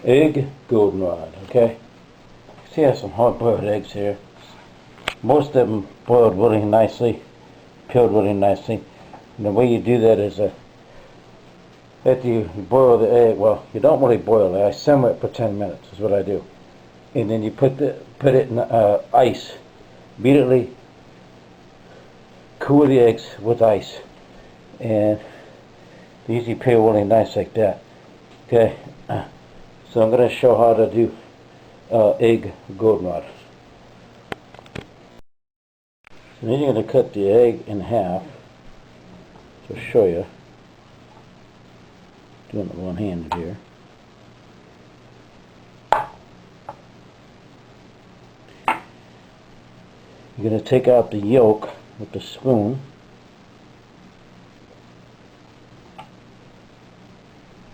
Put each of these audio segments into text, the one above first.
egg goldenrod, okay? See, I have some hard-boiled eggs here. Most of them boiled really nicely, peeled really nicely. And the way you do that is after you boil the egg, well, you don't really boil it. I simmer it for 10 minutes is what I do. And then you put it in ice. Immediately cool the eggs with ice. And they usually peel really nice like that. Okay, so I'm going to show how to do egg goldenrod. So then you're going to cut the egg in half. So I'll show you. Doing it with one hand here. You're going to take out the yolk with the spoon.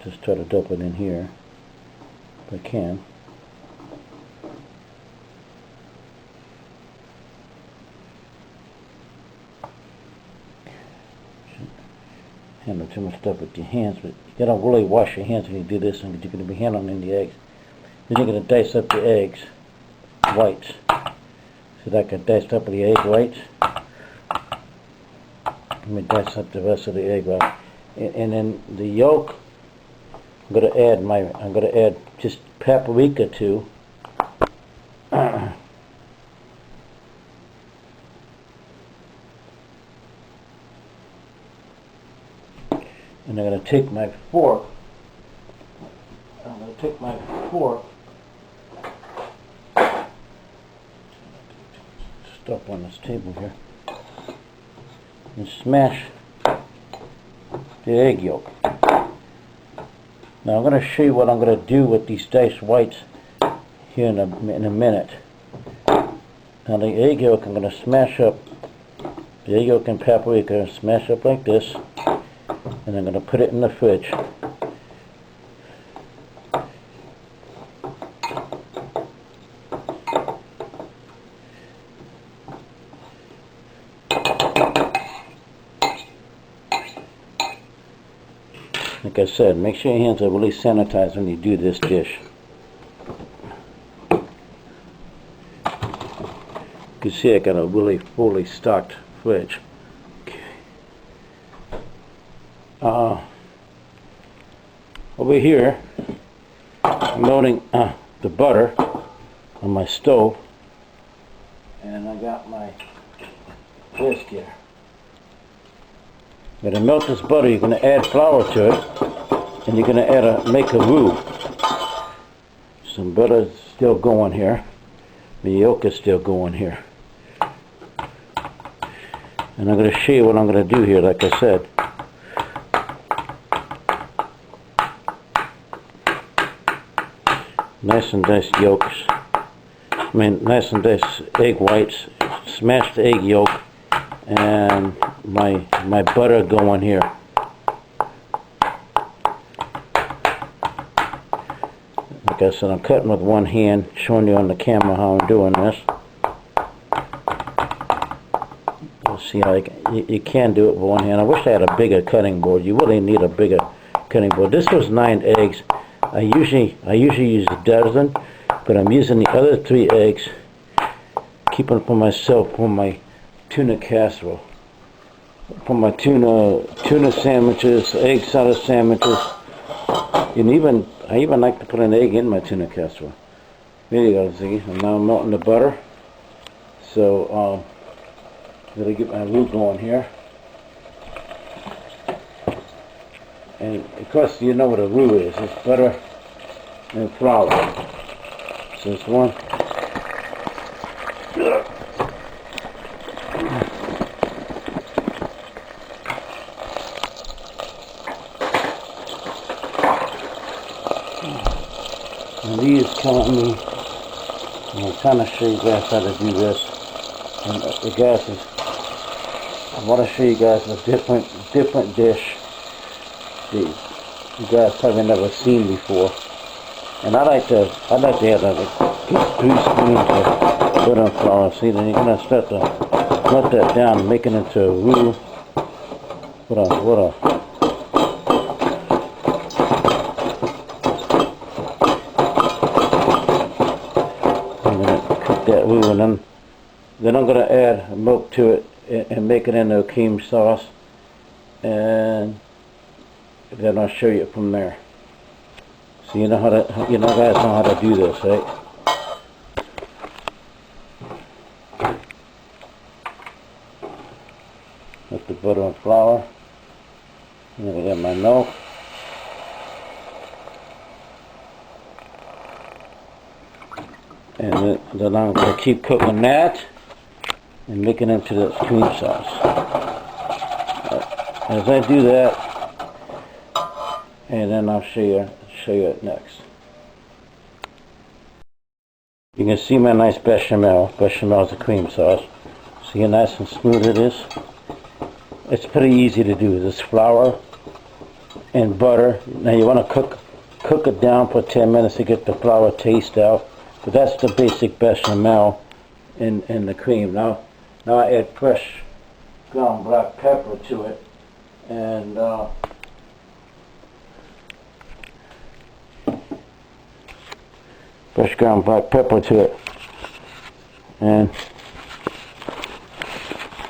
Just try to dump it in here if I can. Handle too much stuff with your hands, but you gotta really wash your hands when you do this, and you're gonna be handling the eggs. Then you're gonna dice up the eggs whites. So that I can dice up the egg whites. Let me dice up the rest of the egg white, and then the yolk. I'm gonna add just paprika to. And I'm going to take my fork. Stuff on this table here. And smash the egg yolk. Now I'm going to show you what I'm going to do with these diced whites here in a minute. Now the egg yolk, I'm going to smash up the egg yolk and paprika, smash up like this. And I'm going to put it in the fridge. Like I said, make sure your hands are really sanitized when you do this dish. You can see I got a really fully stocked fridge. Over here, I'm loading the butter on my stove, and I got my whisk here. I'm going to melt this butter. You're going to add flour to it, and you're going to make a roux. Some butter is still going here. The yolk is still going here. And I'm going to show you what I'm going to do here, like I said. Nice and diced yolks. Nice and diced egg whites. Smashed egg yolk, and my butter going here. Like I said, I'm cutting with one hand, showing you on the camera how I'm doing this. You'll see how you can do it with one hand. I wish I had a bigger cutting board. You really need a bigger cutting board. This was 9 eggs. I usually use a dozen, but I'm using the other 3 eggs, keeping it for myself for my tuna casserole, for my tuna sandwiches, egg salad sandwiches, and I even like to put an egg in my tuna casserole. There you go, Ziggy. And now I'm melting the butter, so I'm gonna get my roux going here. And of course, you know what a roux is. It's butter and flour. So it's one. And these telling me, I'm trying to show you guys how to do this. And the gas is, I want to show you guys a different dish you guys probably never seen before. And I like to have like 3 spoons of butter and flour. See, then you're gonna start to let that down, make it into a roux. and then I'm going to add milk to it and make it into a cream sauce, and then I'll show you from there. So you know guys know how to do this, right? With the butter and flour. And then I got my milk. And then I'm going to keep cooking that and make it into this cream sauce. As I do that, and then I'll show you it next. You can see my nice bechamel. Bechamel is a cream sauce. See how nice and smooth it is? It's pretty easy to do. This flour and butter. Now you want to cook it down for 10 minutes to get the flour taste out. But that's the basic bechamel in the cream. Now I add fresh ground black pepper to it, and fresh ground black pepper to it, and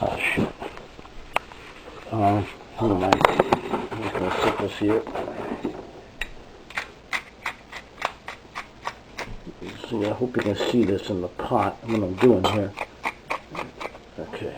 oh shoot, hold on, I'm just gonna put this here. See, I hope you can see this in the pot, what I'm doing here. Okay.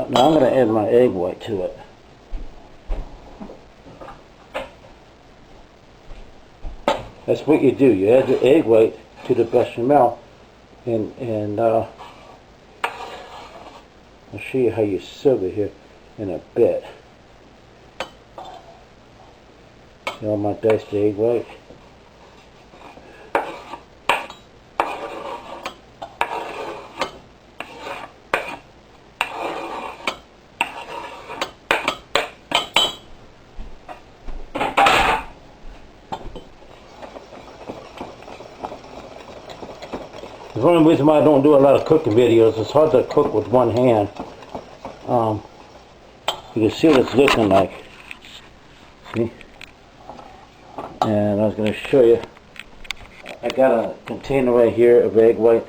Now I'm going to add my egg white to it. That's what you do. You add the egg white to the bechamel, and I'll show you how you serve it here in a bit. See all my diced egg white? The only reason why I don't do a lot of cooking videos, it's hard to cook with one hand. You can see what it's looking like. See? And I was going to show you. I got a container right here of egg white.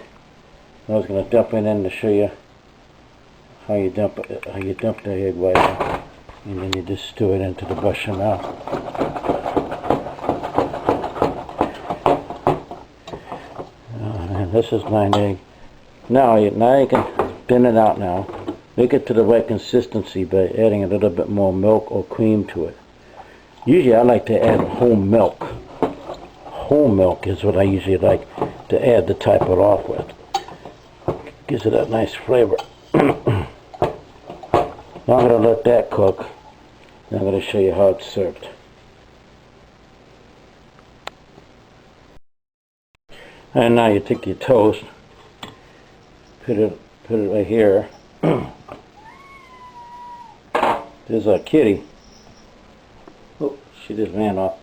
I was going to dump it in to show you how you dump the egg white, and then you just stir it into the bechamel. This is 9 egg. Now you can thin it out now. Make it to the right consistency by adding a little bit more milk or cream to it. Usually I like to add whole milk. Whole milk is what I usually like to add to top it off with. Gives it that nice flavor. Now I'm going to let that cook. Then I'm going to show you how it's served. And now you take your toast, put it right here. There's a kitty. Oh, she just ran off.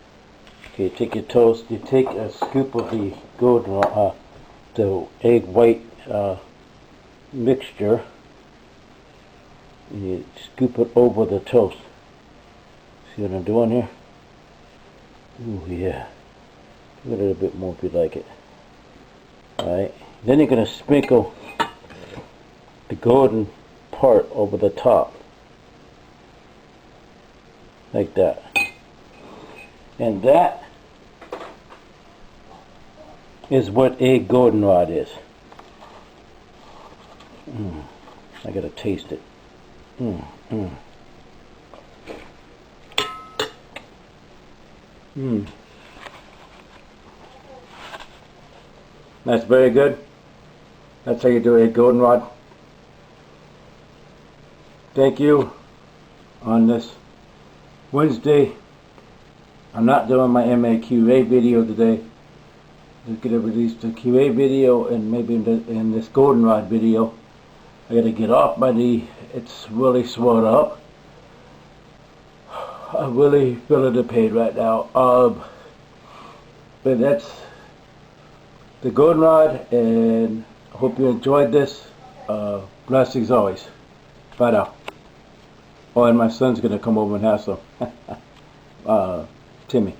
Okay, you take your toast. You take a scoop of the the egg white mixture, and you scoop it over the toast. See what I'm doing here? Ooh, yeah. A little bit more if you like it. Alright, then you're going to sprinkle the golden part over the top, like that. And that is what egg goldenrod is. I gotta taste it. That's very good. That's how you do egg goldenrod. Thank you. On this Wednesday, I'm not doing my MAQA video today. I'm going to release the QA video and maybe in this goldenrod video. I got to get off my knee. It's really swelled up. I'm really feeling the pain right now. But that's the goldenrod, and I hope you enjoyed this. Blessings always. Bye now. Oh, and my son's gonna come over and have some. Timmy.